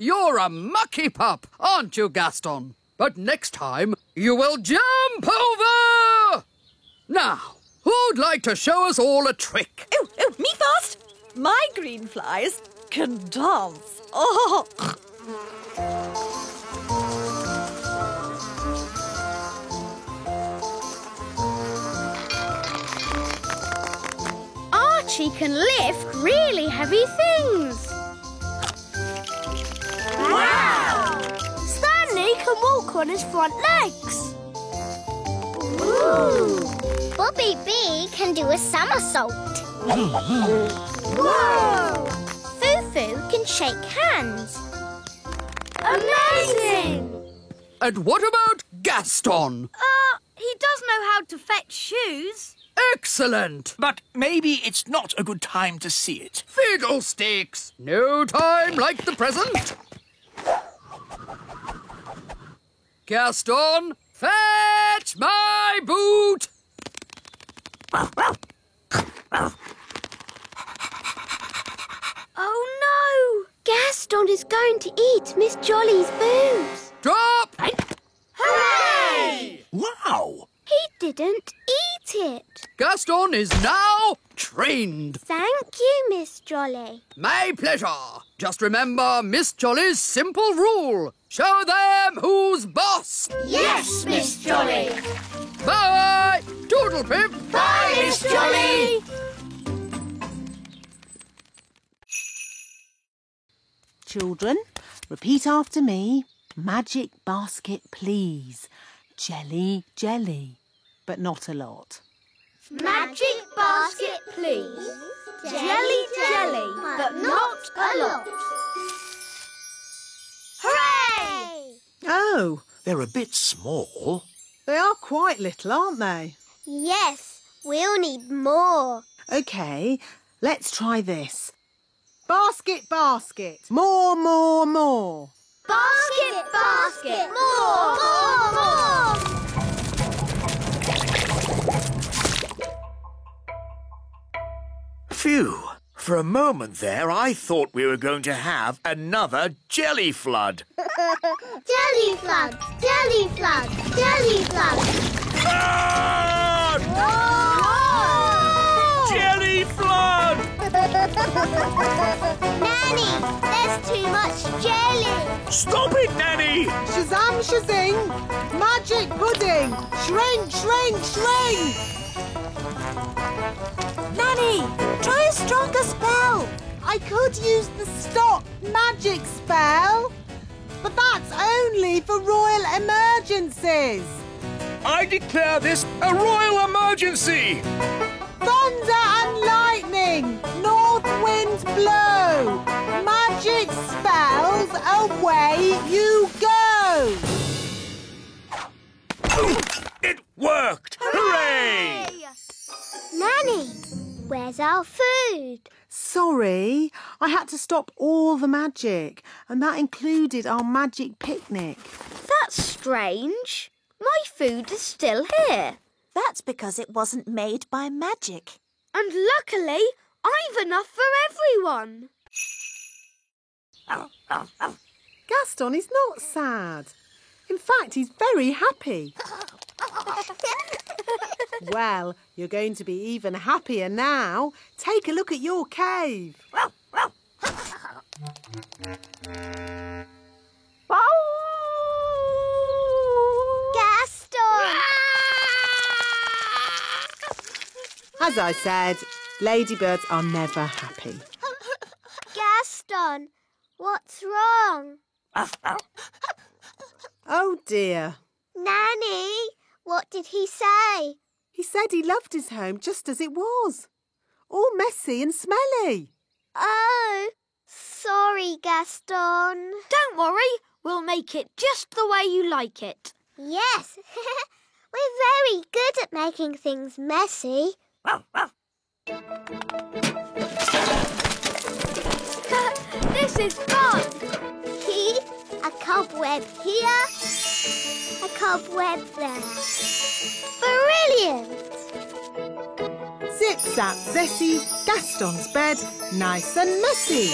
You're a mucky pup, aren't you, Gaston? But next time, you will jump over! Now, who'd like to show us all a trick? Oh, me first! My green flies can dance. Oh! Archie can lift really heavy things. Wow! Stanley can walk on his front legs. Ooh! Bobby B can do a somersault. Whoa! Foo-Foo can shake hands. Amazing! And what about Gaston? He does know how to fetch shoes. Excellent! But maybe it's not a good time to see it. Fiddlesticks! No time like the present. Gaston, fetch my boot! Oh no! Gaston is going to eat Miss Jolly's boots. Drop! Hooray! Wow! He didn't eat it. Gaston is now trained. Thank you, Miss Jolly. My pleasure. Just remember Miss Jolly's simple rule. Show them who's boss. Yes, Miss Jolly. Bye! Toodle-pip! Bye, Miss Jolly. Children, repeat after me. Magic basket, please. Jelly, jelly. But not a lot. Magic basket, please. Jelly, jelly, but not a lot. Hooray! Oh, They're a bit small. they are quite little, aren't they? Yes, we'll need more. OK, let's try this. Basket, basket. More, more, more. Basket, basket, more, more, more. Phew. For a moment there, I thought we were going to have another jelly flood. Jelly flood, jelly flood, jelly flood. Flood! Jelly flood! Nanny, there's too much jelly. Stop it, Nanny! Shazam, shazing. Magic pudding. Shrink, shrink, shrink. Nanny, try a stronger spell. I could use the stop magic spell, but that's only for royal emergencies. I declare this a royal emergency! Thunder and lightning, north wind blow. Magic spells, away you go. It worked! Hooray! Nanny, where's our food? Sorry, I had to stop all the magic, and that included our magic picnic. That's strange. My food is still here. That's because it wasn't made by magic. And luckily, I've enough for everyone. Gaston is not sad. In fact, he's very happy. Well, you're going to be even happier now. Take a look at your cave. Gaston! As I said, ladybirds are never happy. Gaston, what's wrong? Oh dear. Nanny, what did he say? He said he loved his home just as it was. All messy and smelly. Oh, sorry, Gaston. Don't worry, we'll make it just the way you like it. Yes, we're very good at making things messy. This is fun. A cobweb here, a cobweb there. Brilliant! Zip, zap, zessie, Gaston's bed, nice and messy.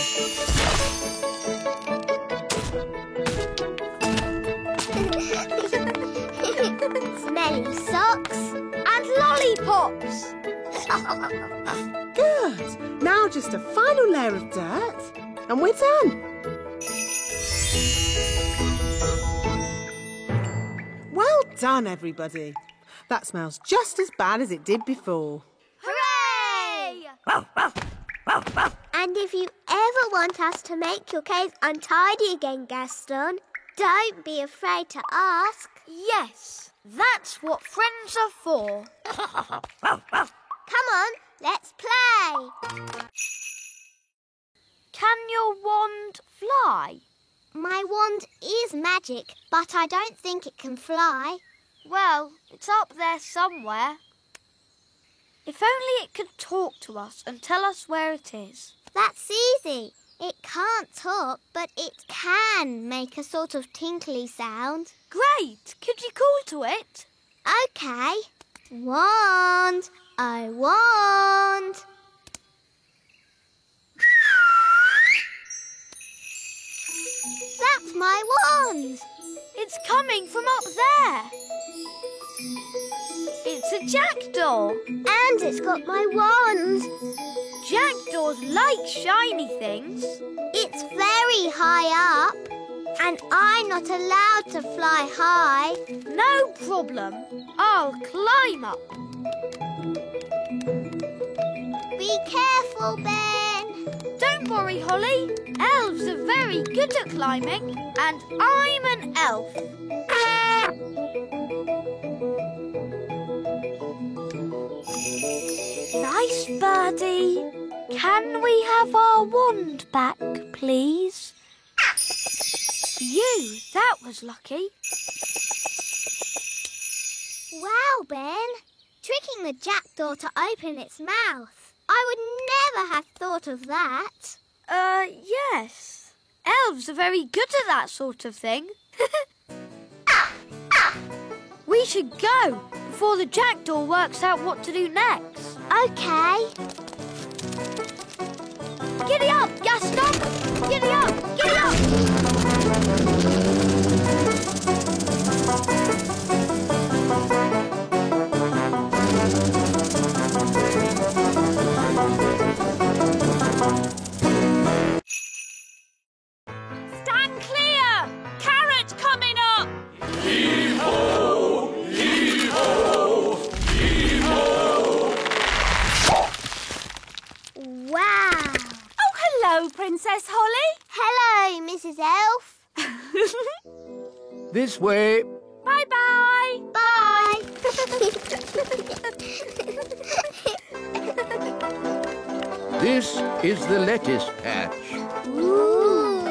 Good. Now just a final layer of dirt and we're done. Well done, everybody. That smells just as bad as it did before. Hooray! And if you ever want us to make your cave untidy again, Gaston, don't be afraid to ask. Yes, that's what friends are for. Come on, let's play. Can your wand fly? My wand is magic, but I don't think it can fly. Well, it's up there somewhere. If only it could talk to us and tell us where it is. That's easy. It can't talk, but it can make a sort of tinkly sound. Great! Could you call to it? OK. Wand, I want. That's my wand. It's coming from up there. It's a jackdaw. And it's got my wand. Jackdaws like shiny things. It's very high up. And I'm not allowed to fly high. No problem. I'll climb up. Be careful, Ben. Don't worry, Holly. Elves are very good at climbing, and I'm an elf. Nice birdie. Can we have our wand back, please? Phew, that was lucky. Wow, Ben. Tricking the jackdaw to open its mouth. I would never have thought of that. Yes. Elves are very good at that sort of thing. We should go before the jackdaw works out what to do next. OK. Giddy up, Gaston! Giddy up! Giddy up! Stand clear! Carrot coming up! Heave-ho! Heave-ho! Heave-ho! Wow. Oh, hello, Princess Holly. Hello, Mrs. Elf. This way. Bye-bye. Bye. This is the lettuce patch. Ooh.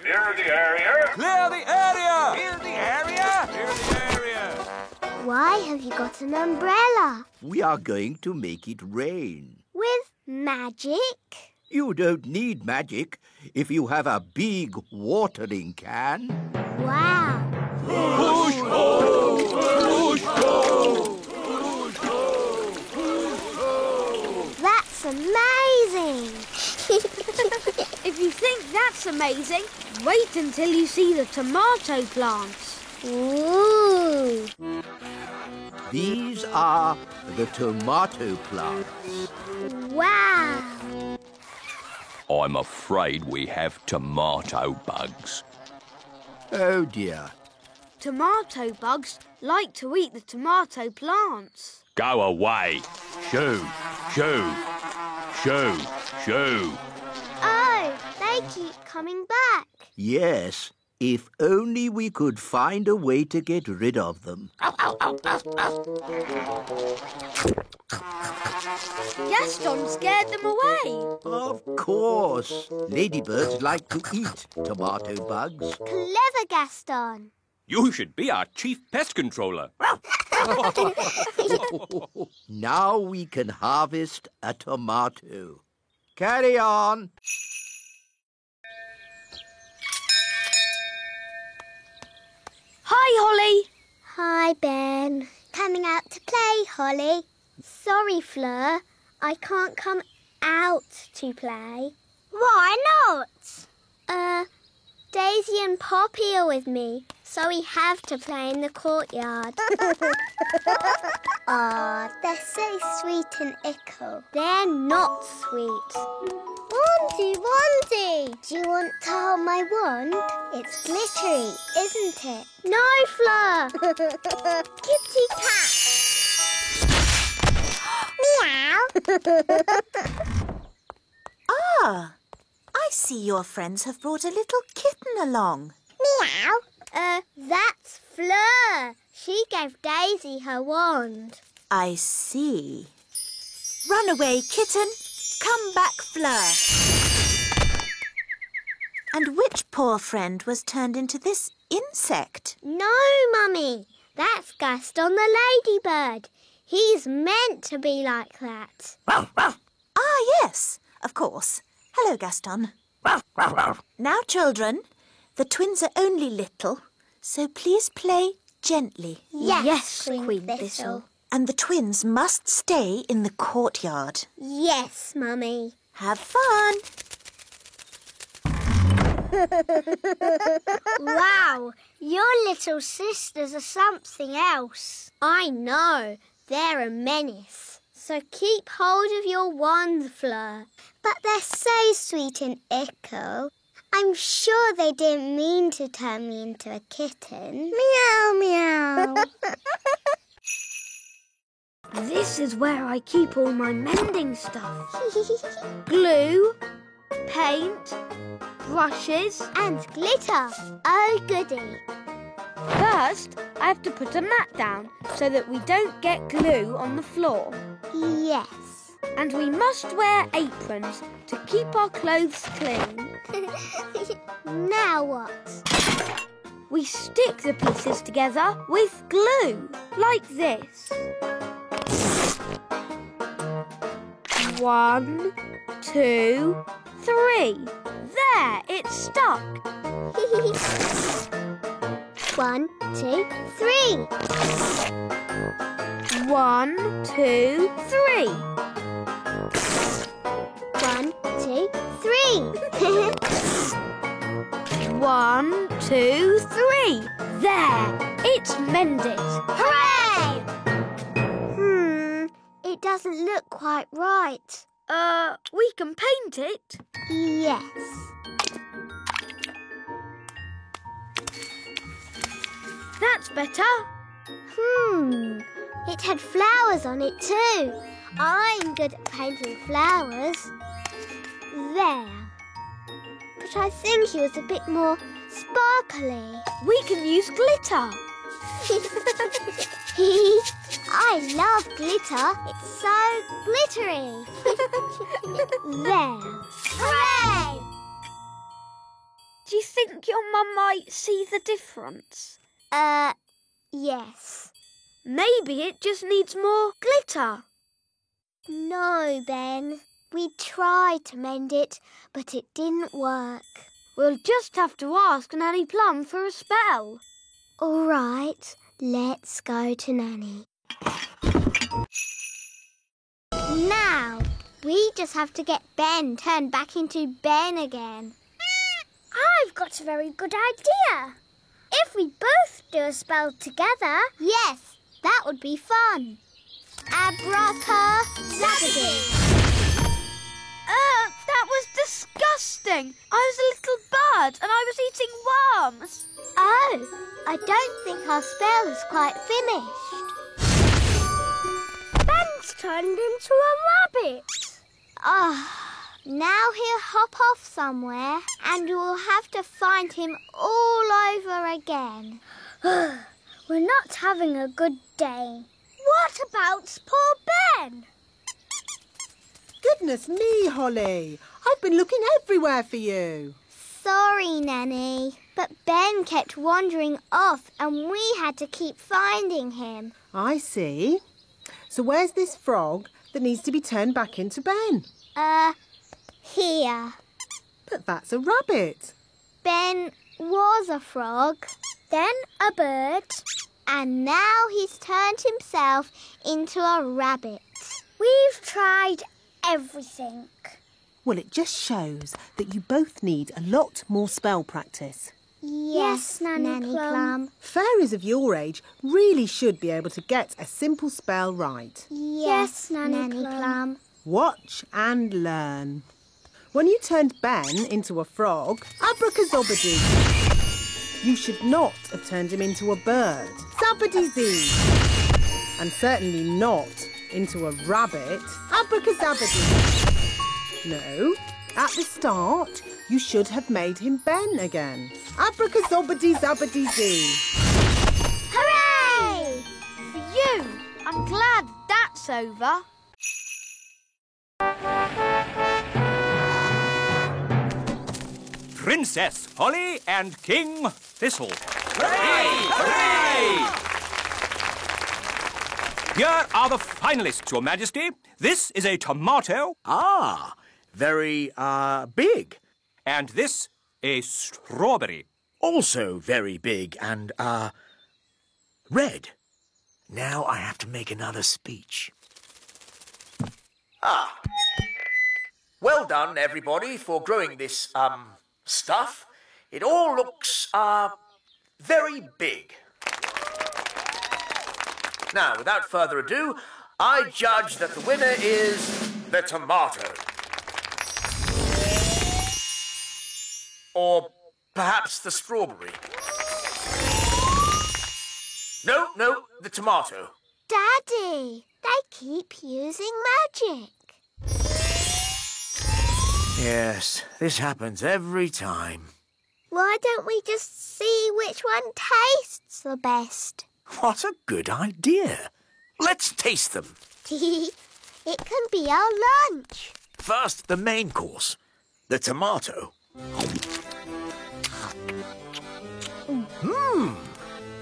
Clear the area! Clear the area! Clear the area! Clear the area! Why have you got an umbrella? We are going to make it rain. With magic? You don't need magic if you have a big watering can. Wow. Push ho! Push ho! Push ho! Push ho! That's amazing. If you think that's amazing, wait until you see the tomato plants. Ooh. These are the tomato plants. Wow. I'm afraid we have tomato bugs. Oh dear. Tomato bugs like to eat the tomato plants. Go away. Shoo, shoo, shoo, shoo. Oh, they keep coming back. Yes, if only we could find a way to get rid of them. Gaston scared them away. Of course. Ladybirds like to eat tomato bugs. Clever, Gaston. You should be our chief pest controller. Now we can harvest a tomato. Carry on. Hi, Holly. Hi, Ben. Coming out to play, Holly. Sorry, Fleur. I can't come out to play. Why not? Daisy and Poppy are with me, so we have to play in the courtyard. Aw, they're so sweet and ickle. They're not sweet. Wandy! Do you want to hold my wand? It's glittery, isn't it? No, Fleur! Kitty cat! Meow! Ah, I see your friends have brought a little kitten along. Meow. That's Fleur. She gave Daisy her wand. I see. Run away, kitten. Come back, Fleur. And which poor friend was turned into this insect? No, Mummy. That's Gaston the ladybird. He's meant to be like that. Ah, yes, of course. Hello, Gaston. Now, children, the twins are only little, so please play gently. Yes, Queen Thistle. And the twins must stay in the courtyard. Yes, Mummy. Have fun. Wow, your little sisters are something else. I know. They're a menace. So keep hold of your wand, Fleur. But they're so sweet and ickle. I'm sure they didn't mean to turn me into a kitten. Meow, meow. This is where I keep all my mending stuff. Glue, paint, brushes. And glitter. Oh, goody. First, I have to put a mat down so that we don't get glue on the floor. Yes. And we must wear aprons to keep our clothes clean. Now what? We stick the pieces together with glue, like this. 1, 2, 3. There, it's stuck. 1, 2, 3. 1, 2, 3. 1, 2, 3. 1, 2, 3. There, it's mended. Hooray! It doesn't look quite right. We can paint it. Yes. That's better. It had flowers on it too. I'm good at painting flowers. There. But I think it was a bit more sparkly. We can use glitter. I love glitter. It's so glittery. There. Hooray! Do you think your mum might see the difference? Yes. Maybe it just needs more glitter. No, Ben. We tried to mend it, but it didn't work. We'll just have to ask Nanny Plum for a spell. All right, let's go to Nanny. Now, we just have to get Ben turned back into Ben again. I've got a very good idea. If we both do a spell together... Yes, that would be fun. Abracadabra. That was disgusting. I was a little bird and I was eating worms. Oh, I don't think our spell is quite finished. Ben's turned into a rabbit. Now he'll hop off somewhere and we'll have to find him all over again. We're not having a good day. What about poor Ben? Goodness me, Holly. I've been looking everywhere for you. Sorry, Nanny, but Ben kept wandering off and we had to keep finding him. I see. So where's this frog that needs to be turned back into Ben? Here. But that's a rabbit. Ben was a frog, then a bird, and now he's turned himself into a rabbit. We've tried everything. Well, it just shows that you both need a lot more spell practice. Yes, Nanny Plum. Fairies of your age really should be able to get a simple spell right. Yes, Nanny Plum. Watch and learn. When you turned Ben into a frog, abracazobadoo. You should not have turned him into a bird, zabbadee-zee. And certainly not into a rabbit, abracazabadoo. No, at the start, you should have made him Ben again. Abracazobadee-zabbadee-zee. Hooray! For you! I'm glad that's over. Princess Holly and King Thistle. Hooray! Hooray! Here are the finalists, Your Majesty. This is a tomato. Ah, very, big. And this, a strawberry. Also very big and, red. Now I have to make another speech. Ah. Well done, everybody, for growing this, stuff. It all looks, very big. Now, without further ado, I judge that the winner is the tomato. Or perhaps the strawberry. No, the tomato. Daddy, they keep using magic. Yes, this happens every time. Why don't we just see which one tastes the best? What a good idea. Let's taste them. It can be our lunch. First, the main course, the tomato. Mmm,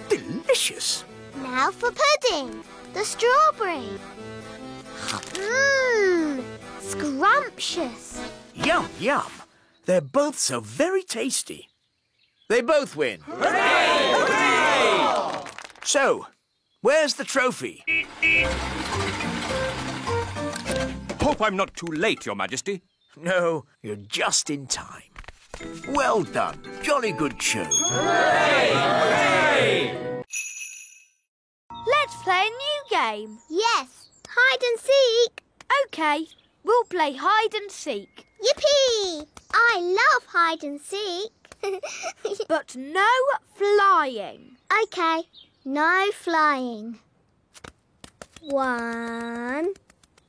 delicious. Now for pudding, the strawberry. Mmm, scrumptious. Yum, yum. They're both so very tasty. They both win. Hooray! Hooray! So, where's the trophy? Hope I'm not too late, Your Majesty. No, you're just in time. Well done. Jolly good show. Hooray! Hooray! Let's play a new game. Yes, hide and seek. OK, we'll play hide and seek. Yippee! I love hide and seek. But no flying. OK, no flying. 1,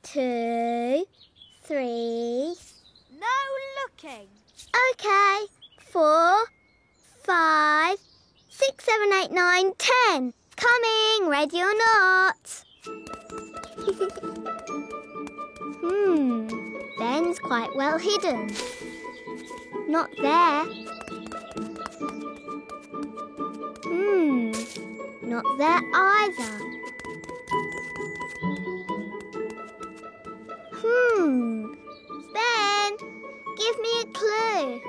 2, 3. No looking. OK, 4, 5, 6, 7, 8, 9, 10. Coming, ready or not. Ben's quite well hidden. Not there. Not there either. Ben, give me a clue.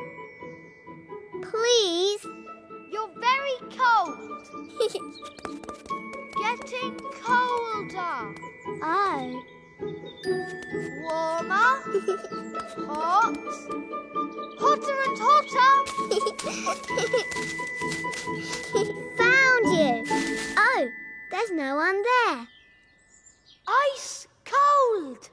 Please. You're very cold. Getting colder. Oh. Warmer. Hot. Hotter and hotter. Found you. Oh, there's no one there. Ice cold.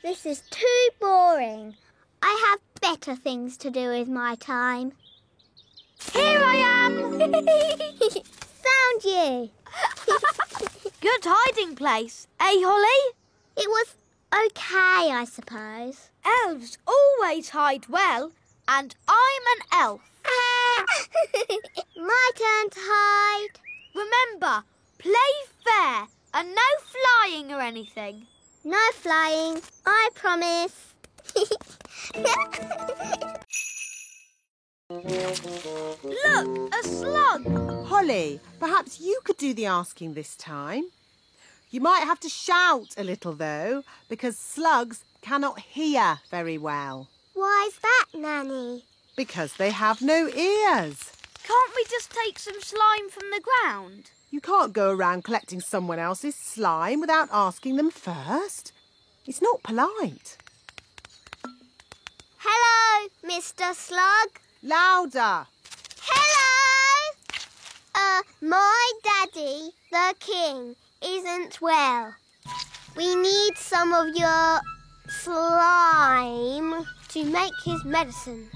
This is too boring. I have better things to do with my time. Here I am. Found you. Good hiding place, eh, Holly? It was okay, I suppose. Elves always hide well, and I'm an elf. My turn to hide. Remember, play fair and no flying or anything. No flying, I promise. Look, a slug. Holly, perhaps you could do the asking this time. You might have to shout a little, though, because slugs cannot hear very well. Why's that, Nanny? Because they have no ears. Can't we just take some slime from the ground? You can't go around collecting someone else's slime without asking them first. It's not polite. Hello, Mr. Slug. Louder. Hello! My daddy, the king, isn't well. We need some of your slime to make his medicine.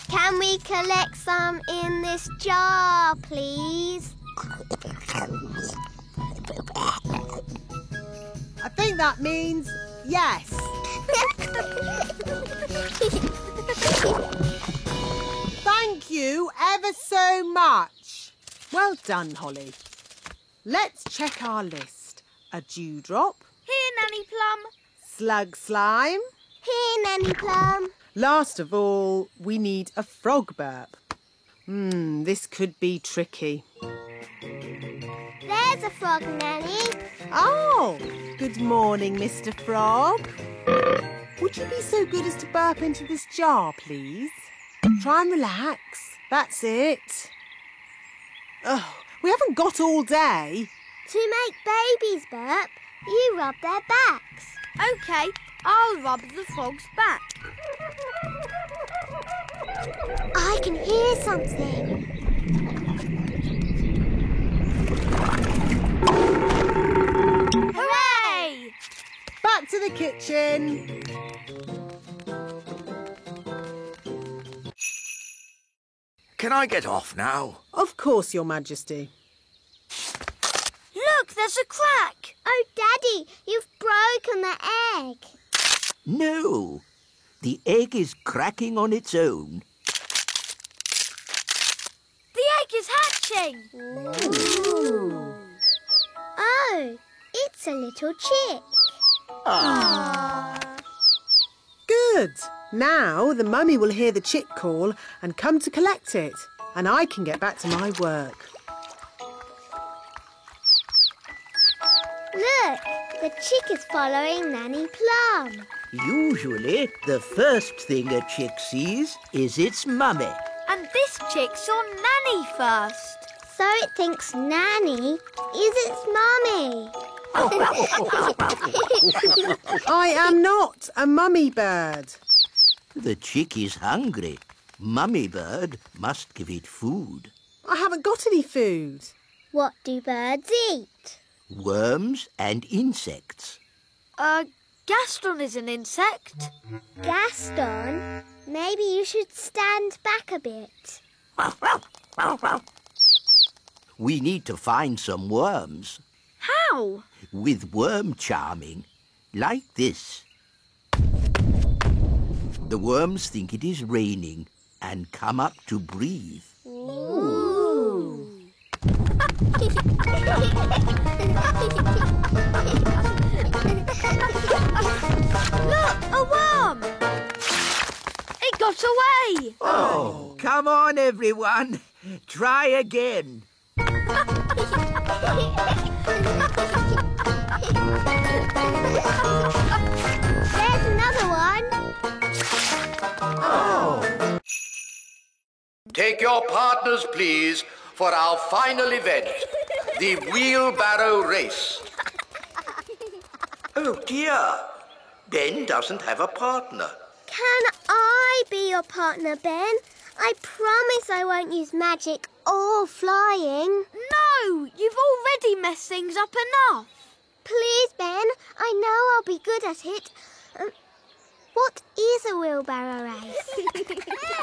Can we collect some in this jar, please? I think that means yes. Thank you ever so much. Well done, Holly. Let's check our list. A dewdrop. Here, Nanny Plum. Slug slime. Here, Nanny Plum. Last of all, we need a frog burp. This could be tricky. There's a frog, Nanny. Oh, good morning, Mr. Frog. Would you be so good as to burp into this jar, please? Try and relax. That's it. Oh, we haven't got all day. To make babies burp, you rub their backs. OK, I'll rub the frog's back. I can hear something. Hooray! Back to the kitchen. Can I get off now? Of course, Your Majesty. Look, there's a crack. Oh, Daddy, you've broken the egg. No. The egg is cracking on its own. The egg is hatching. Ooh. Oh, it's a little chick. Good. Now the mummy will hear the chick call and come to collect it, and I can get back to my work. Look, the chick is following Nanny Plum. Usually, the first thing a chick sees is its mummy. And this chick saw Nanny first. So it thinks Nanny is its mummy. I am not a mummy bird. The chick is hungry. Mummy bird must give it food. I haven't got any food. What do birds eat? Worms and insects. Gaston is an insect. Gaston, maybe you should stand back a bit. We need to find some worms. How? With worm charming, like this. The worms think it is raining and come up to breathe. Ooh. Look, a worm! It got away! Oh, come on, everyone. Try again. There's another one. Oh. Take your partners, please, for our final event, the Wheelbarrow Race. Oh, dear. Ben doesn't have a partner. Can I be your partner, Ben? I promise I won't use magic or flying. No, you've already messed things up enough. Please, Ben, I know I'll be good at it. What is a wheelbarrow race?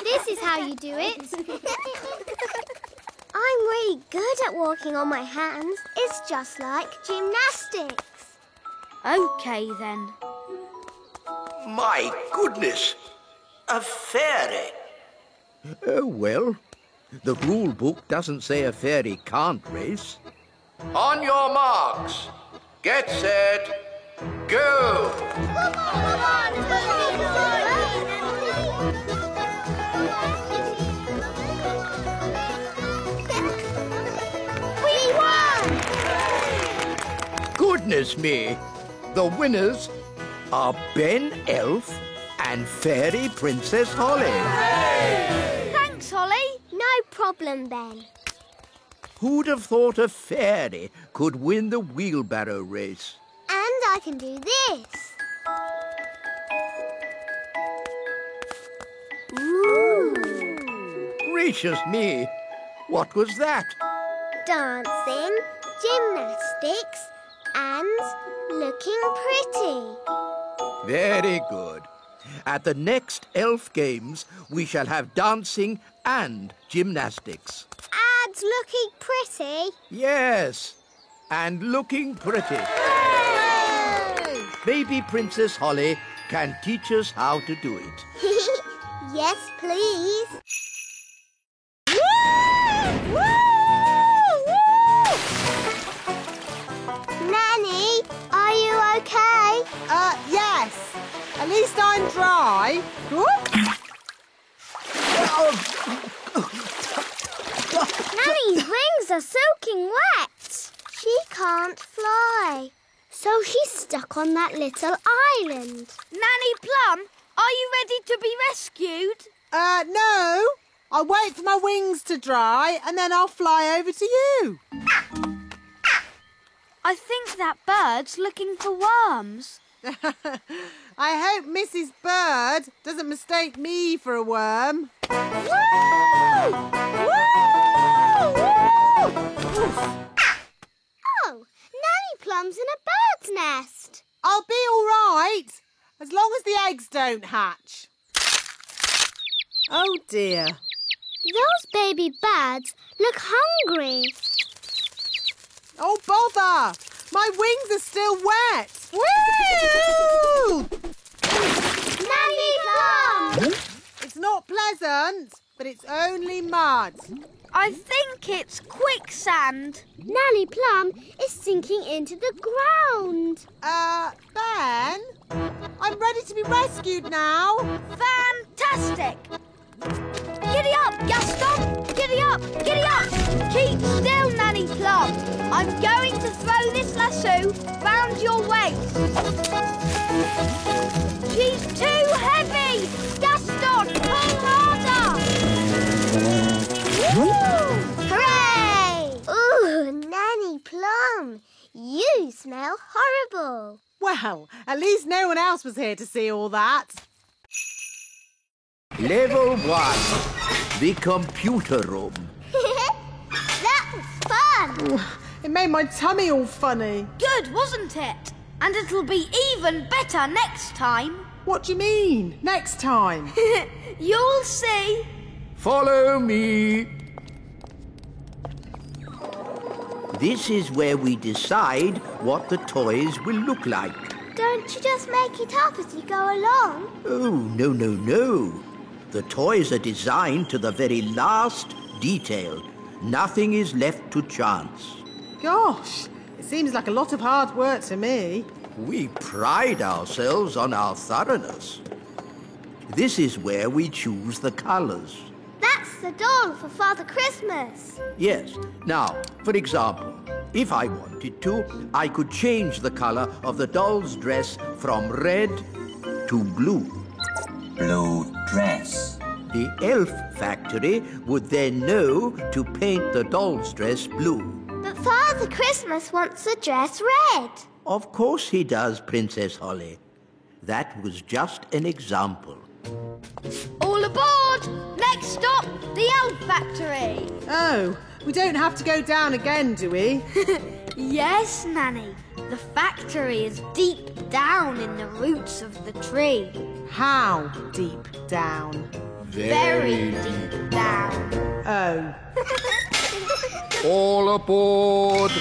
This is how you do it. I'm really good at walking on my hands. It's just like gymnastics. OK, then. My goodness! A fairy! Oh, well, the rule book doesn't say a fairy can't race. On your marks, get set, go! We won! Goodness me! The winners are Ben Elf and Fairy Princess Holly. Thanks, Holly. No problem, Ben. Who'd have thought a fairy could win the wheelbarrow race? And I can do this. Ooh. Gracious me! What was that? Dancing, gymnastics, and looking pretty. Very good. At the next elf games, we shall have dancing and gymnastics. And looking pretty? Yes, and looking pretty. Yay! Maybe Princess Holly can teach us how to do it. Yes, please. Nanny, are you okay? Yes. At least I'm dry. Nanny's wings are soaking wet. She can't fly, so she's stuck on that little island. Nanny Plum, are you ready to be rescued? No. I'll wait for my wings to dry and then I'll fly over to you. I think that bird's looking for worms. I hope Mrs. Bird doesn't mistake me for a worm. Woo! Woo! Oh, Nanny Plum's in a bird's nest. I'll be all right, as long as the eggs don't hatch. Oh, dear. Those baby birds look hungry. Oh, bother! My wings are still wet. Woo! Nanny Plum! It's not pleasant, but it's only mud. I think it's quicksand. Nanny Plum is sinking into the ground. Ben? I'm ready to be rescued now. Fantastic! Giddy up, Gaston! Giddy up! Giddy up! Keep still, Nanny Plum. I'm going to throw this lasso round your waist. She's too heavy! Gaston, pull harder! Woo! Hooray! Ooh, Nanny Plum, you smell horrible. Well, at least no one else was here to see all that. Level 1, the computer room. That was fun. It made my tummy all funny. Good, wasn't it? And it'll be even better next time. What do you mean, next time? You'll see. Follow me. This is where we decide what the toys will look like. Don't you just make it up as you go along? Oh, no, no, no. The toys are designed to the very last detail. Nothing is left to chance. Gosh, it seems like a lot of hard work to me. We pride ourselves on our thoroughness. This is where we choose the colours. That's the doll for Father Christmas. Yes. Now, for example, if I wanted to, I could change the colour of the doll's dress from red to blue. Blue dress. The elf factory would then know to paint the doll's dress blue. But Father Christmas wants the dress red. Of course he does, Princess Holly. That was just an example. All aboard! Next stop, the elf factory. Oh, we don't have to go down again, do we? Yes, Nanny. The factory is deep down in the roots of the tree. How deep down? Very deep down. Oh. All aboard!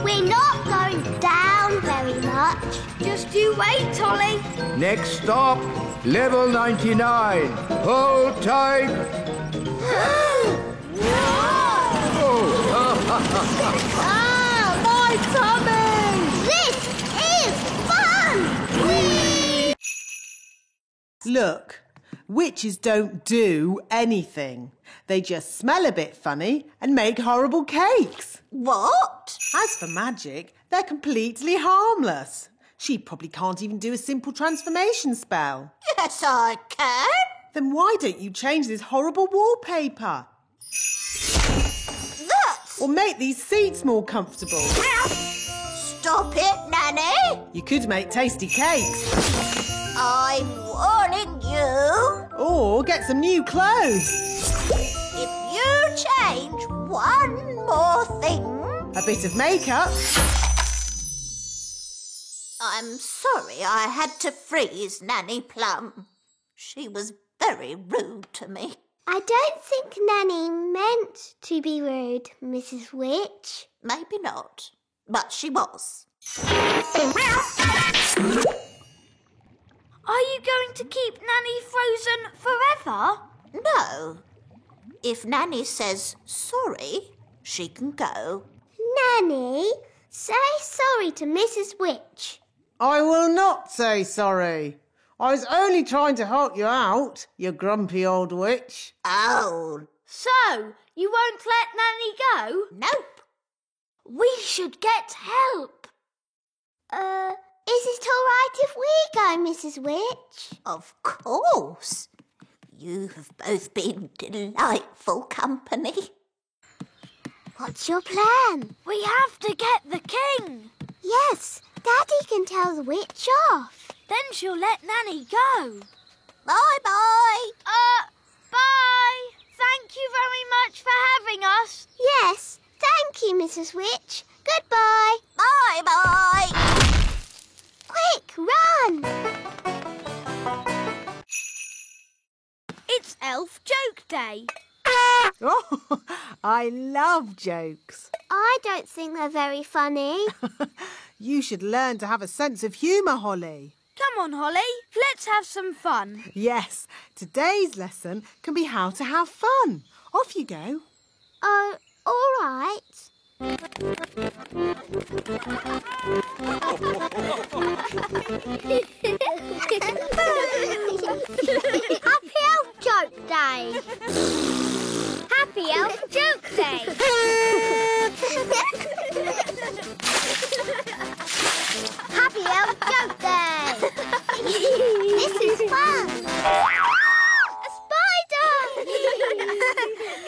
We're not going down very much. Just you wait, Ollie. Next stop, level 99. Hold tight. Ah, my tummy! This is fun! Whee! Look, witches don't do anything. They just smell a bit funny and make horrible cakes. What? As for magic, they're completely harmless. She probably can't even do a simple transformation spell. Yes, I can. Then why don't you change this horrible wallpaper? That's... Or make these seats more comfortable. Stop it, Nanny! You could make tasty cakes. I'm warning you. Or get some new clothes. If you change one more thing... A bit of makeup. I'm sorry I had to freeze Nanny Plum. She was very rude to me. I don't think Nanny meant to be rude, Mrs. Witch. Maybe not, but she was. Are you going to keep Nanny frozen forever? No. If Nanny says sorry, she can go. Nanny, say sorry to Mrs. Witch. I will not say sorry. I was only trying to help you out, you grumpy old witch. Oh. So, you won't let Nanny go? Nope. We should get help. Is it all right if we go, Mrs. Witch? Of course. You have both been delightful company. What's your plan? We have to get the king. Yes, Daddy can tell the witch off. Then she'll let Nanny go. Bye-bye. Bye. Thank you very much for having us. Yes, thank you, Mrs. Witch. Goodbye. Bye-bye. Quick, run! It's Elf Joke Day. Oh, I love jokes. I don't think they're very funny. You should learn to have a sense of humour, Holly. Come on, Holly. Let's have some fun. Yes, today's lesson can be how to have fun. Off you go. Oh, all right. Happy Elf Joke Day. Happy Elf Joke Day. Happy Elf Joke Day. This is fun. A spider.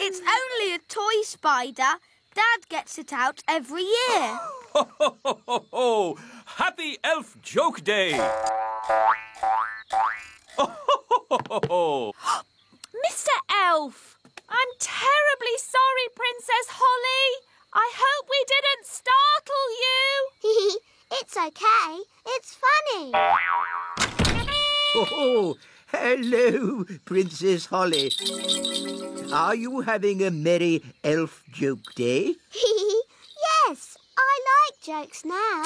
It's only a toy spider. Dad gets it out every year. Ho, ho, ho, ho, ho! Happy Elf Joke Day! Ho, ho, ho, ho, ho! Mr. Elf, I'm terribly sorry, Princess Holly. I hope we didn't startle you. It's okay. It's funny. Oh, hello, Princess Holly. Are you having a merry elf joke day? Yes, I like jokes now.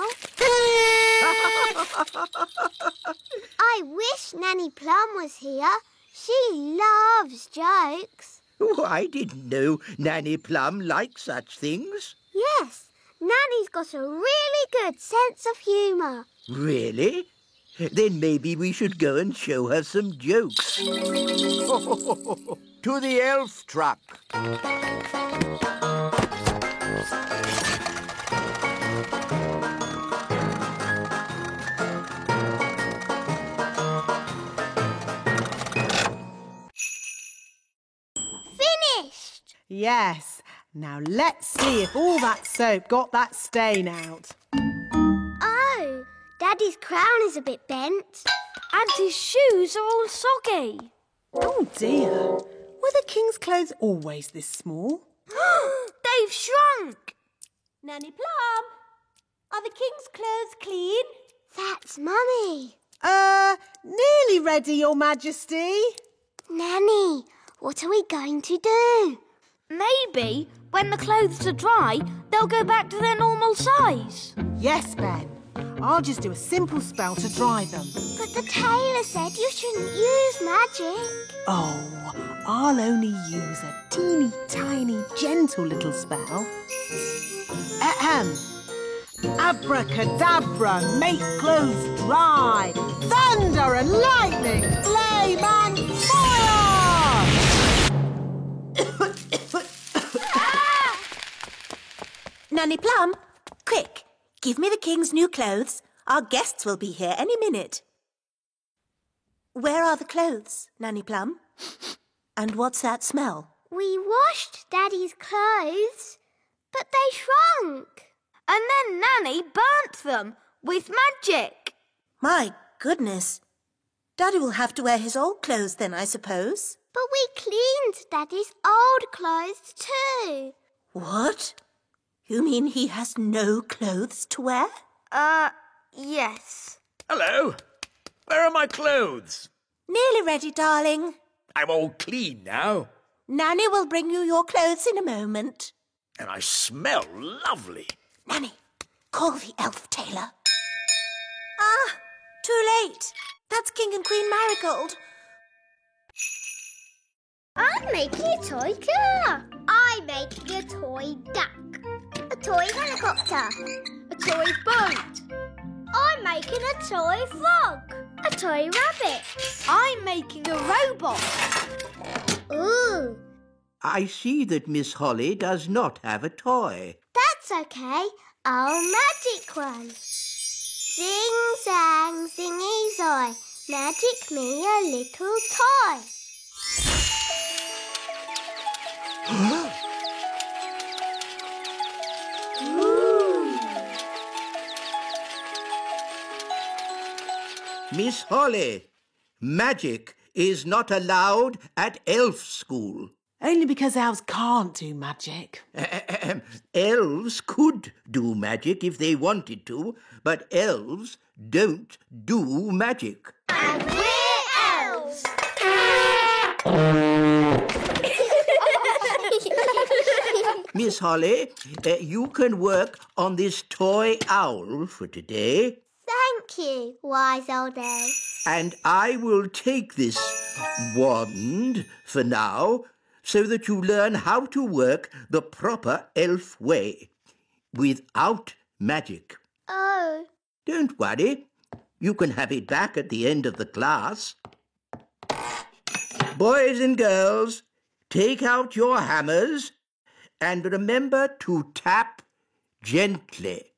I wish Nanny Plum was here. She loves jokes. Oh, I didn't know Nanny Plum liked such things. Yes, Nanny's got a really good sense of humour. Really? Then maybe we should go and show her some jokes. To the elf truck. Finished! Yes. Now let's see if all that soap got that stain out. Oh, Daddy's crown is a bit bent. And his shoes are all soggy. Oh dear. Were the king's clothes always this small? They've shrunk. Nanny Plum, are the king's clothes clean? That's Mummy. Nearly ready, Your Majesty. Nanny, what are we going to do? Maybe when the clothes are dry, they'll go back to their normal size. Yes, Ben. I'll just do a simple spell to dry them. But the tailor said you shouldn't use magic. Oh, I'll only use a teeny tiny gentle little spell. Ahem. Abracadabra, make clothes dry. Thunder and lightning, flame and fire! Nanny Plum, quick, give me the king's new clothes. Our guests will be here any minute. Where are the clothes, Nanny Plum? And what's that smell? We washed Daddy's clothes, but they shrunk. And then Nanny burnt them with magic. My goodness. Daddy will have to wear his old clothes then, I suppose. But we cleaned Daddy's old clothes too. What? You mean he has no clothes to wear? Yes. Hello. Where are my clothes? Nearly ready, darling. I'm all clean now. Nanny will bring you your clothes in a moment. And I smell lovely. Nanny, call the elf tailor. Ah, too late. That's King and Queen Marigold. I'm making a toy car. I'm making a toy duck. A toy helicopter. A toy boat. I'm making a toy frog. A toy rabbit. I'm making a robot. Ooh. I see that Miss Holly does not have a toy. That's okay. I'll magic one. Zing, zang, zingy, zoy. Magic me a little toy. Miss Holly, magic is not allowed at elf school. Only because elves can't do magic. Elves could do magic if they wanted to, but elves don't do magic. And we're elves! Miss Holly, you can work on this toy owl for today. Thank you, wise old elf. And I will take this wand for now, so that you learn how to work the proper elf way, without magic. Oh. Don't worry. You can have it back at the end of the class. Boys and girls, take out your hammers and remember to tap gently.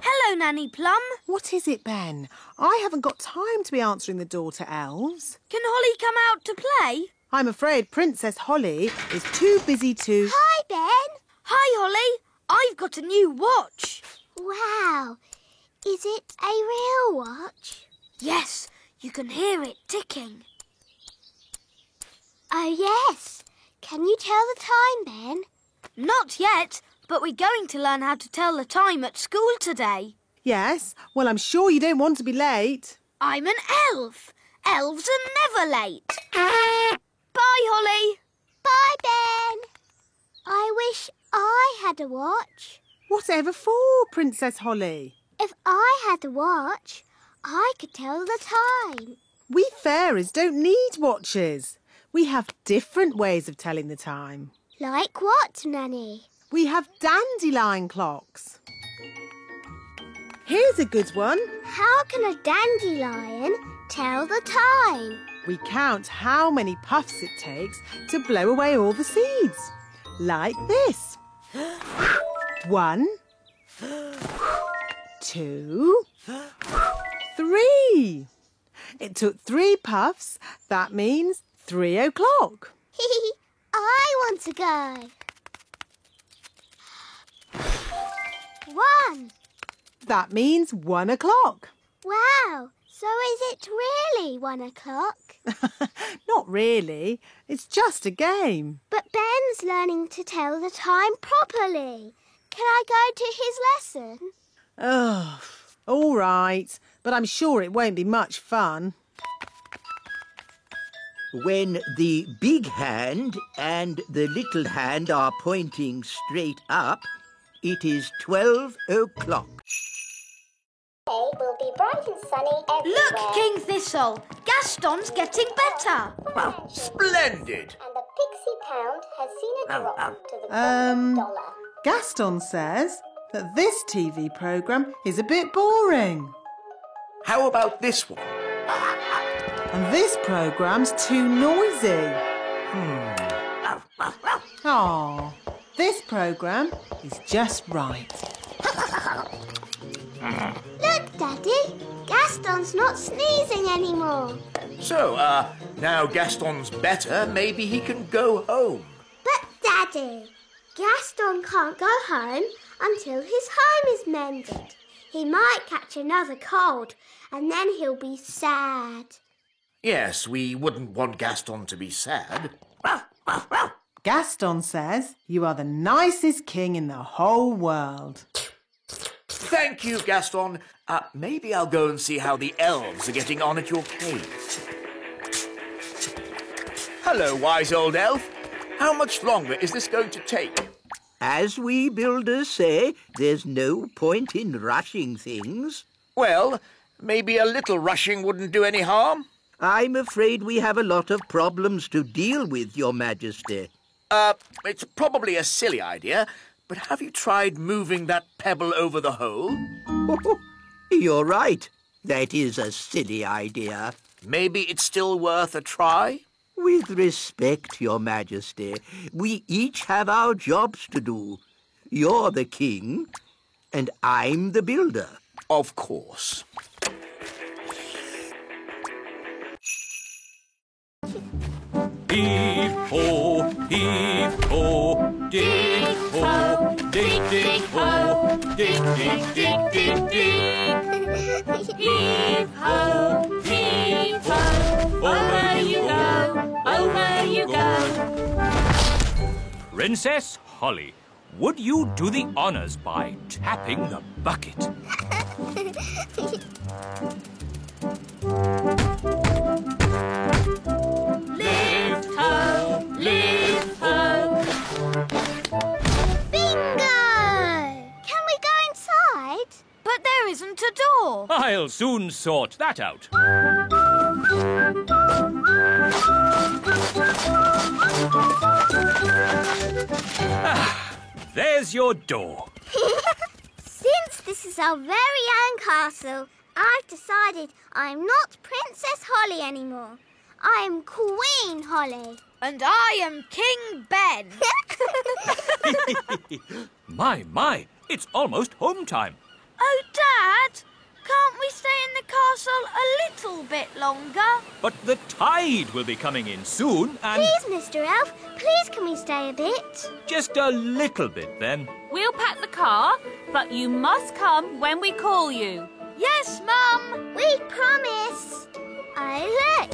Hello, Nanny Plum. What is it, Ben? I haven't got time to be answering the door to elves. Can Holly come out to play? I'm afraid Princess Holly is too busy to... Hi, Ben. Hi, Holly. I've got a new watch. Wow. Is it a real watch? Yes, you can hear it ticking. Oh, yes. Can you tell the time, Ben? Not yet, but we're going to learn how to tell the time at school today. Yes? Well, I'm sure you don't want to be late. I'm an elf. Elves are never late. Bye, Holly. Bye, Ben. I wish I had a watch. Whatever for, Princess Holly? If I had a watch, I could tell the time. We fairies don't need watches. We have different ways of telling the time. Like what, Nanny? We have dandelion clocks. Here's a good one. How can a dandelion tell the time? We count how many puffs it takes to blow away all the seeds. Like this. 1, 2, 3. It took 3 puffs. That means 3 o'clock. I want to go. 1. That means 1 o'clock. Wow. So is it really 1 o'clock? Not really. It's just a game. But Ben's learning to tell the time properly. Can I go to his lesson? Oh, all right. But I'm sure it won't be much fun. When the big hand and the little hand are pointing straight up, it is 12 o'clock. Today will be bright and sunny everywhere. Look, King Thistle. Gaston's getting better. Well, splendid. And the Pixie Pound has seen a drop to the $1 dollar. Gaston says that this TV programme is a bit boring. How about this one? And this programme's too noisy. Oh, this programme is just right. Look, Daddy. Gaston's not sneezing anymore. So, now Gaston's better, maybe he can go home. But, Daddy, Gaston can't go home until his home is mended. He might catch another cold, and then he'll be sad. Yes, we wouldn't want Gaston to be sad. Gaston says you are the nicest king in the whole world. Thank you, Gaston. Maybe I'll go and see how the elves are getting on at your cave. Hello, wise old elf. How much longer is this going to take? As we builders say, there's no point in rushing things. Well, maybe a little rushing wouldn't do any harm. I'm afraid we have a lot of problems to deal with, Your Majesty. It's probably a silly idea, but have you tried moving that pebble over the hole? You're right. That is a silly idea. Maybe it's still worth a try? With respect, Your Majesty, we each have our jobs to do. You're the king, and I'm the builder. Of course. Heave-ho, heave-ho, dig-ho, dig-dig-ho, dig-dig-dig-dig-dig. Heave-ho, heave-ho, over you go, over you go. Princess Holly, would you do the honours by tapping the bucket? Lift ho, lift ho. Bingo! Can we go inside? But there isn't a door. I'll soon sort that out. There's your door. Since this is our very own castle, I've decided I'm not Princess Holly anymore. I am Queen Holly. And I am King Ben. My, it's almost home time. Oh, Dad, can't we stay in the castle a little bit longer? But the tide will be coming in soon and... Please, Mr. Elf, please can we stay a bit? Just a little bit, then. We'll pack the car, but you must come when we call you. Yes, Mum. We promise. Oh, look,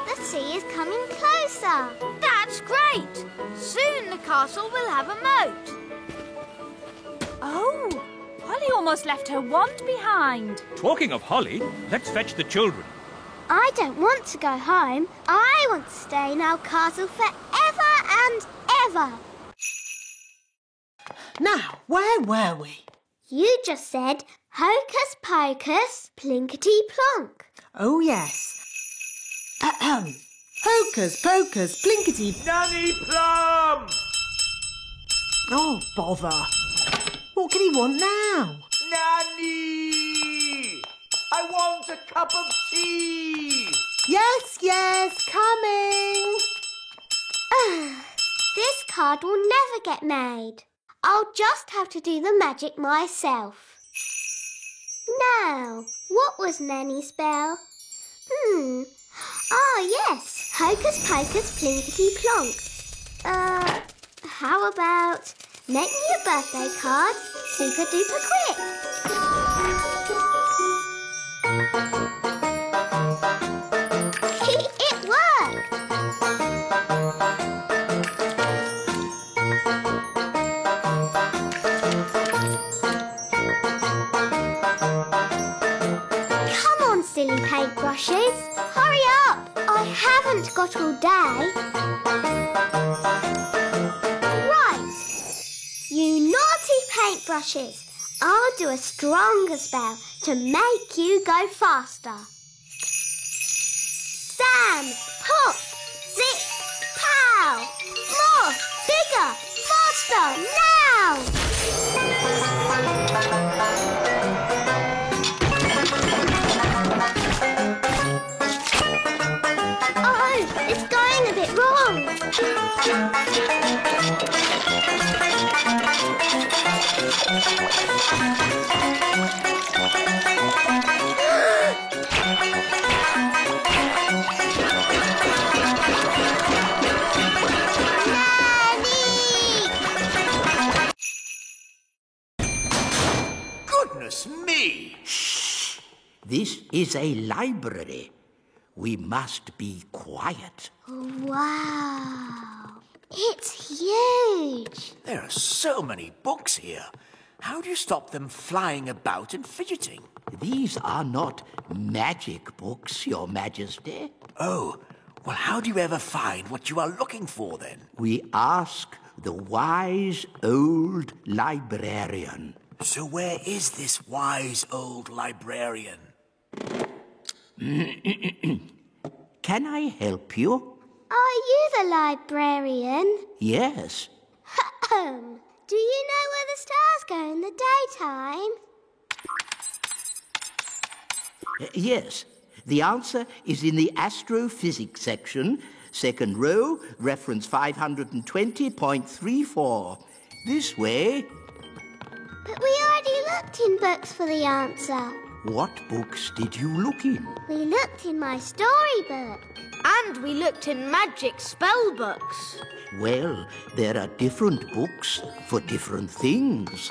the sea is coming closer. That's great. Soon the castle will have a moat. Oh, Holly almost left her wand behind. Talking of Holly, let's fetch the children. I don't want to go home. I want to stay in our castle forever and ever. Now, where were we? You just said hocus pocus, plinkety plonk. Oh, yes. Ahem. Hocus pocus, plinkety... Nanny Plum! Oh, bother. What can he want now? Nanny! I want a cup of tea! Yes, coming. This card will never get made. I'll just have to do the magic myself. Now, what was Nanny's spell? Ah, yes. Hocus pocus, plinkety plonk. How about make me a birthday card super duper quick? It worked! Come on, silly paintbrushes. Hurry up! I haven't got all day. Right. You naughty paintbrushes. I'll do a stronger spell to make you go faster. Sam, pop, zip, pow. More, bigger, faster, now! Goodness me! Shh! This is a library. We must be quiet. Wow. It's huge. There are so many books here. How do you stop them flying about and fidgeting? These are not magic books, Your Majesty. Oh, well, how do you ever find what you are looking for, then? We ask the wise old librarian. So where is this wise old librarian? Can I help you? Are you the librarian? Yes. Do you know where the stars go in the daytime? Yes. The answer is in the astrophysics section, second row, reference 520.34. This way. But we already looked in books for the answer. What books did you look in? We looked in my storybook. And we looked in magic spell books. Well, there are different books for different things.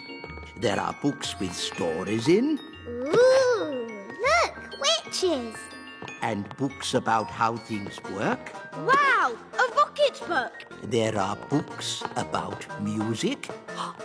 There are books with stories in. Ooh, look, witches. And books about how things work. Wow, a rocket book. There are books about music.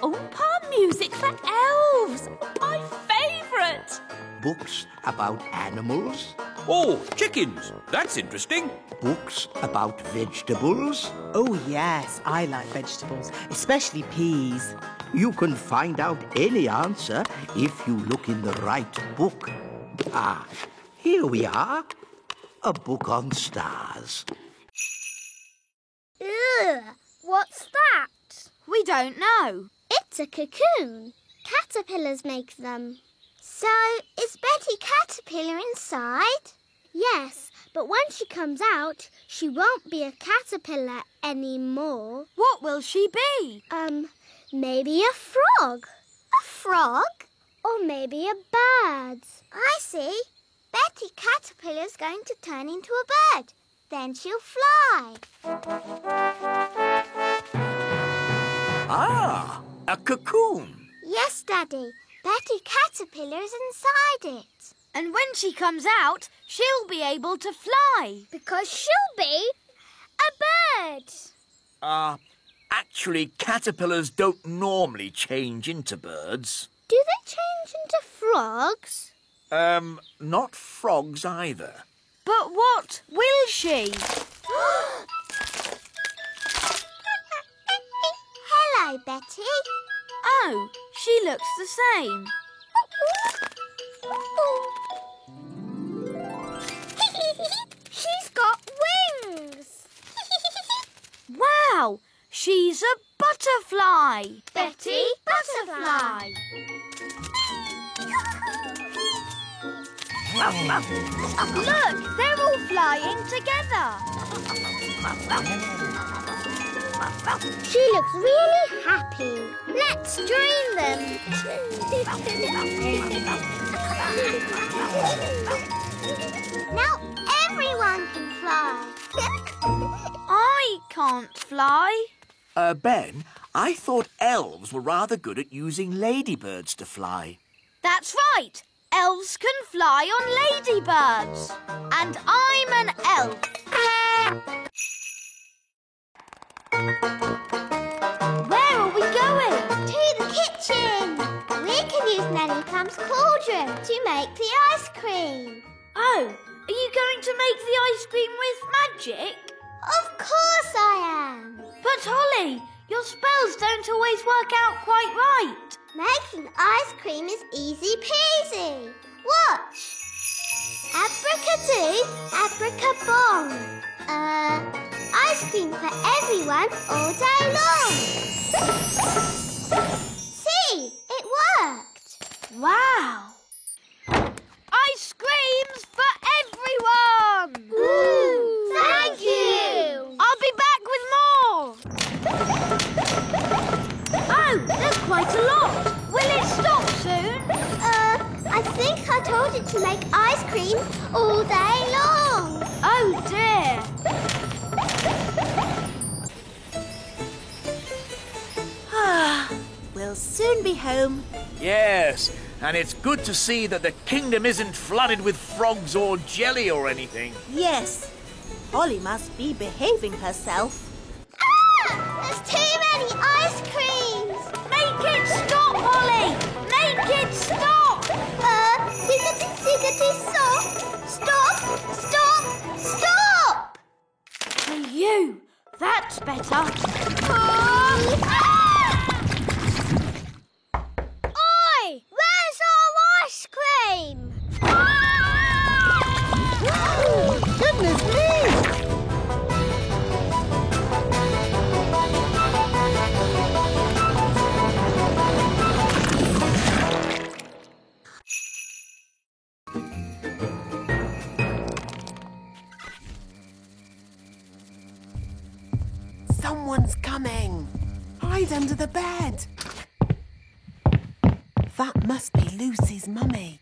Oompa music for elves. My favourite. Books about animals. Oh, chickens. That's interesting. Books about vegetables. Oh, yes, I like vegetables, especially peas. You can find out any answer if you look in the right book. Ah, here we are. A book on stars. Ugh, what's that? We don't know. It's a cocoon. Caterpillars make them. So, is Betty Caterpillar inside? Yes, but when she comes out, she won't be a caterpillar anymore. What will she be? Maybe a frog. A frog? Or maybe a bird. I see. Betty Caterpillar's going to turn into a bird. Then she'll fly. Ah, a cocoon. Yes, Daddy. Betty Caterpillar is inside it. And when she comes out, she'll be able to fly. Because she'll be a bird. Actually, caterpillars don't normally change into birds. Do they change into frogs? Not frogs either. But what will she? Hello, Betty. Oh, she looks the same. She's got wings. Wow, she's a butterfly. Betty Butterfly. Look, they're all flying together. She looks really happy. Let's join them. Now everyone can fly. I can't fly. Ben, I thought elves were rather good at using ladybirds to fly. That's right. Elves can fly on ladybirds. And I'm an elf. Where are we going? To the kitchen. We can use Nanny Plum's cauldron to make the ice cream. Oh, are you going to make the ice cream with magic? Of course I am. But Holly, your spells don't always work out quite right. Making ice cream is easy peasy. Watch. Abracadoo, abracabong. Ice cream for everyone all day long. See, it worked. Wow. Ice creams for everyone. Ooh, thank you. I'll be back with more. quite a lot. Will it stop soon? I think I told it to make ice cream all day long. Oh dear. We'll soon be home. Yes, and it's good to see that the kingdom isn't flooded with frogs or jelly or anything. Yes, Holly must be behaving herself. There's too many ice creams. Make it stop, Holly! Make it stop! Ziggity stop. Stop. For you. That's better. Oi! Where's our ice cream? Goodness me! Someone's coming. Hide under the bed. That must be Lucy's mummy.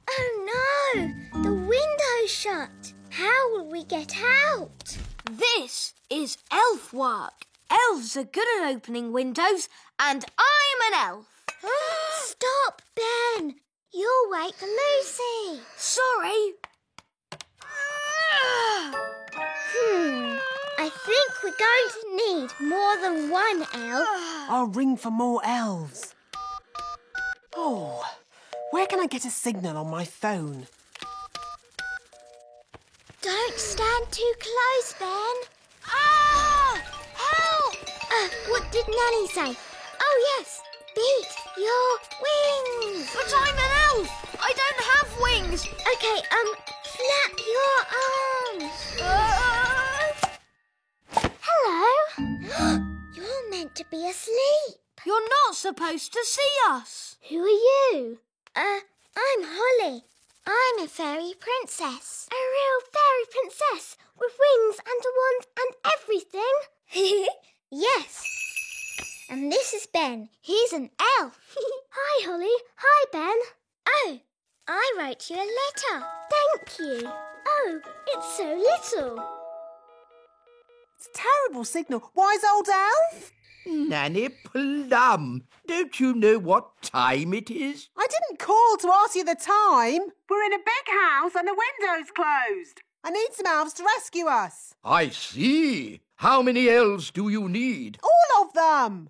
Oh no! The window's shut. How will we get out? This is elf work. Elves are good at opening windows, and I'm an elf. Stop, Ben. You'll wake Lucy. Sorry. I think we're going to need more than one elf. I'll ring for more elves. Oh, where can I get a signal on my phone? Don't stand too close, Ben. Help! What did Nanny say? Oh, yes. Beat your wings. But I'm an elf. I don't have wings. Okay, flap your arms. Hello. You're meant to be asleep. You're not supposed to see us. Who are you? I'm Holly. I'm a fairy princess. A real fairy princess with wings and a wand and everything. Yes. And this is Ben. He's an elf. Hi, Holly. Hi, Ben. Oh, I wrote you a letter. Thank you. Oh, it's so little. It's a terrible signal. Wise old elf? Nanny Plum, don't you know what time it is? I didn't call to ask you the time. We're in a big house and the window's closed. I need some elves to rescue us. I see. How many elves do you need? All of them.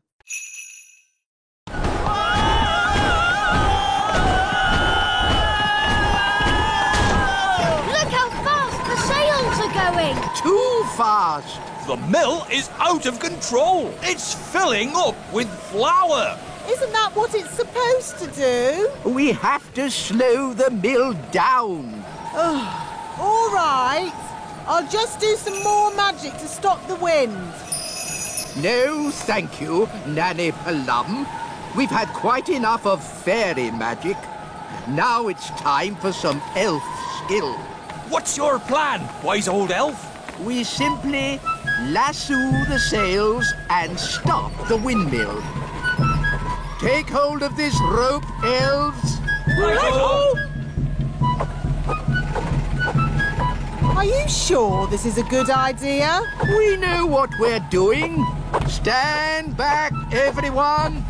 Look how fast the sails are going. Too fast. The mill is out of control. It's filling up with flour. Isn't that what it's supposed to do? We have to slow the mill down. All right. I'll just do some more magic to stop the wind. No, thank you, Nanny Plum. We've had quite enough of fairy magic. Now it's time for some elf skill. What's your plan, wise old elf? We simply lasso the sails and stop the windmill. Take hold of this rope, elves. Are you sure this is a good idea? We know what we're doing. Stand back, everyone.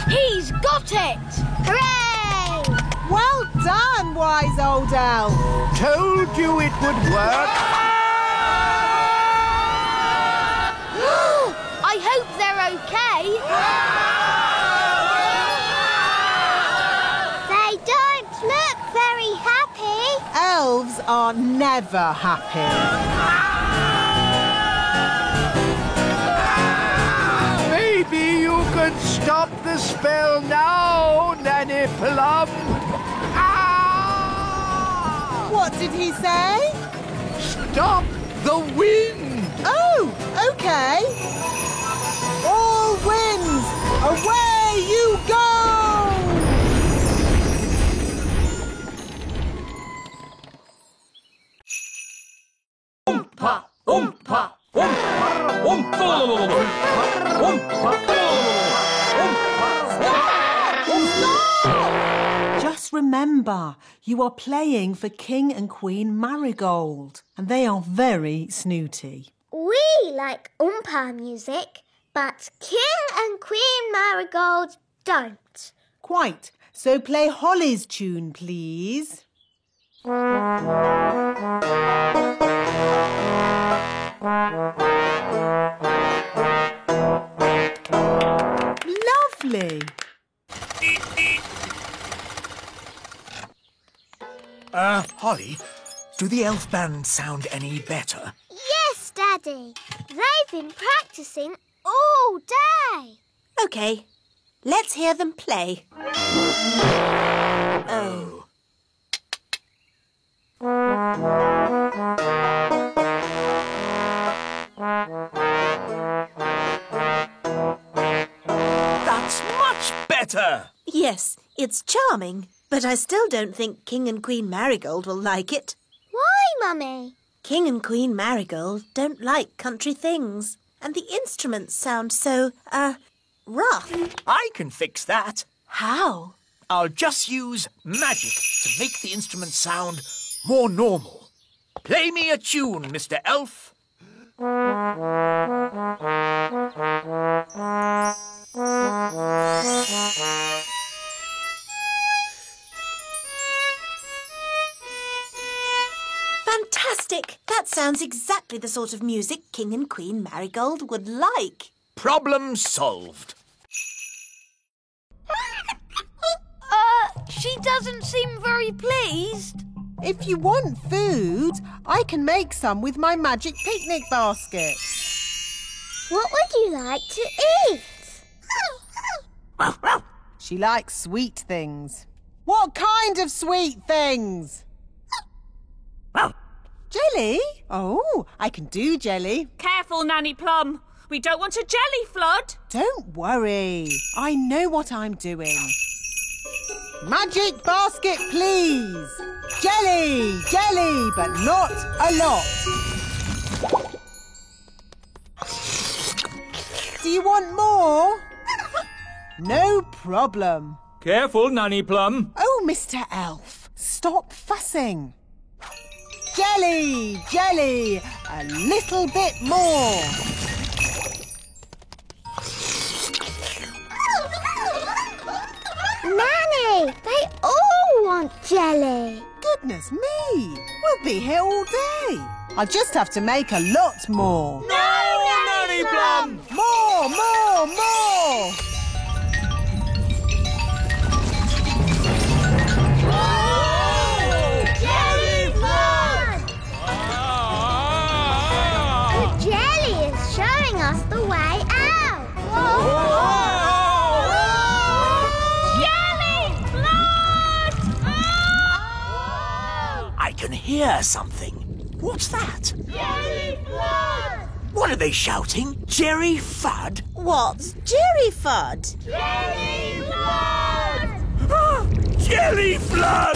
He's got it! Hooray! Well done, wise old elf. Told you it would work. I hope they're okay. They don't look very happy. Elves are never happy. Maybe you could stop the spell now, Nanny Plum. What did he say? Stop the wind. Oh, okay. All winds, away you go! Oompa, oompa, oompa, oompa, Just remember, you are playing for King and Queen Marigold, and they are very snooty. We like Oompa music, but King and Queen Marigold don't. Quite. So play Holly's tune, please. Lovely. Holly, do the elf band sound any better? Yes, Daddy. They've been practicing all day. OK, let's hear them play. Oh. That's much better! Yes, it's charming, but I still don't think King and Queen Marigold will like it. Why, Mummy? King and Queen Marigold don't like country things, and the instruments sound so, rough. I can fix that. How? I'll just use magic to make the instrument sound more normal. Play me a tune, Mr. Elf. Fantastic! That sounds exactly the sort of music King and Queen Marigold would like. Problem solved. She doesn't seem very pleased. If you want food, I can make some with my magic picnic basket. What would you like to eat? She likes sweet things. What kind of sweet things? Jelly? Oh, I can do jelly. Careful, Nanny Plum. We don't want a jelly flood. Don't worry. I know what I'm doing. Magic basket, please. Jelly, jelly, but not a lot. Do you want more? No problem. Careful, Nanny Plum. Oh, Mr. Elf, stop fussing. Jelly, jelly, a little bit more. Nanny, they all want jelly. Goodness me, we'll be here all day. I'll just have to make a lot more. No, Nanny Plum! More, more, more! Jelly flood! The jelly is showing us the way out. Jelly flood! I can hear something. What's that? Jelly flood! What are they shouting? Jerry Fudd? What's Jerry Fudd? Jelly flood! Jelly Flood!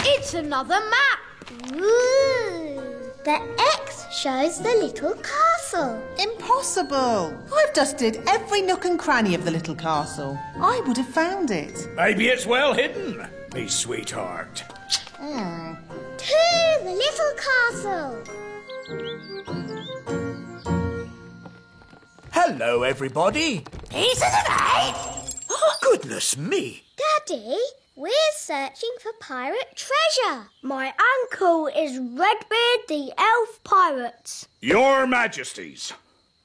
It's another map. Ooh, the X shows the little castle. Impossible. I've dusted every nook and cranny of the little castle. I would have found it. Maybe it's well hidden, me sweetheart. To the little castle. Hello, everybody. Peace of the night. Goodness me. Daddy, we're searching for pirate treasure. My uncle is Redbeard the Elf Pirate. Your Majesties.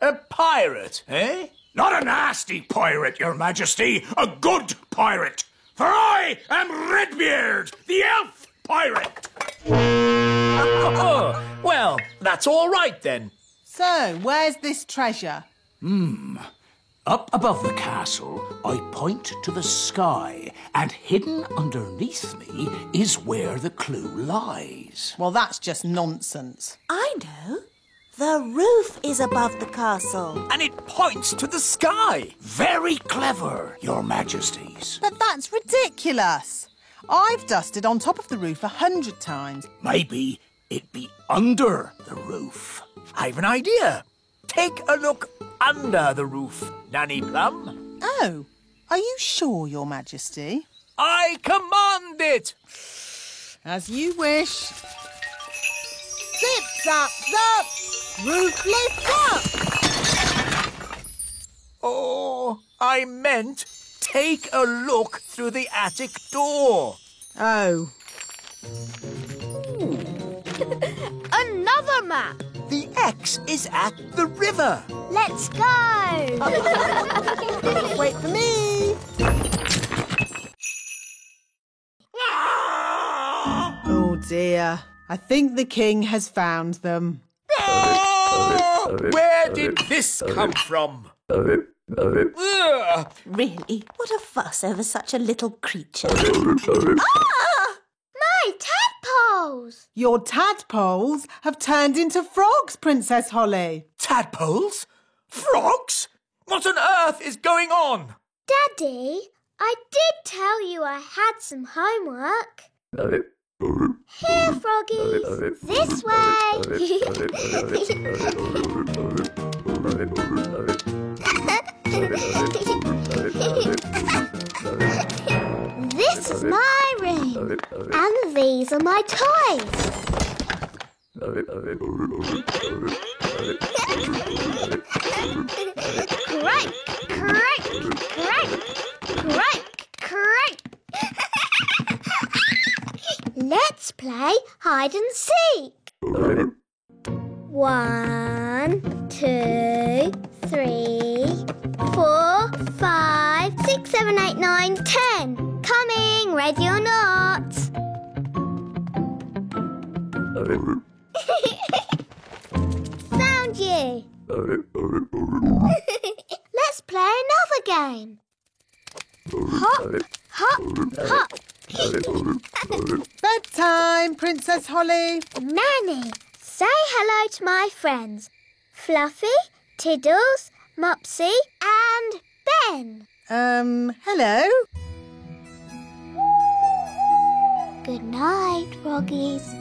A pirate, eh? Not a nasty pirate, Your Majesty. A good pirate. For I am Redbeard, the elf pirate. Oh, well, that's all right then. So, where's this treasure? Up above the castle, I point to the sky, and hidden underneath me is where the clue lies. Well, that's just nonsense. I know. The roof is above the castle. And it points to the sky. Very clever, Your Majesties. But that's ridiculous. I've dusted on top of the roof 100 times. Maybe it'd be under the roof. I've an idea. Take a look under the roof, Nanny Plum. Oh, are you sure, Your Majesty? I command it. As you wish. Zip, zap, zap! Roof lift up! Oh, I meant take a look through the attic door. Oh. Another map. The X is at the river. Let's go. Wait for me. Oh dear. I think the king has found them. Oh, where did this come from? Ugh. Really? What a fuss over such a little creature. My tadpoles! Your tadpoles have turned into frogs, Princess Holly. Tadpoles? Frogs? What on earth is going on? Daddy, I did tell you I had some homework. Here, froggies. This way. This is my room. And these are my toys. Crank, crank, crank, crank, crank. Let's play hide and seek. 1, 2, 3, 4, 5, 6, 7, 8, 9, 10. Coming, ready or not? Found you. Let's play another game. Hop, hop, hop. Bedtime, Princess Holly. Nanny, say hello to my friends. Fluffy, Tiddles, Mopsy and Ben. Hello? Good night, froggies.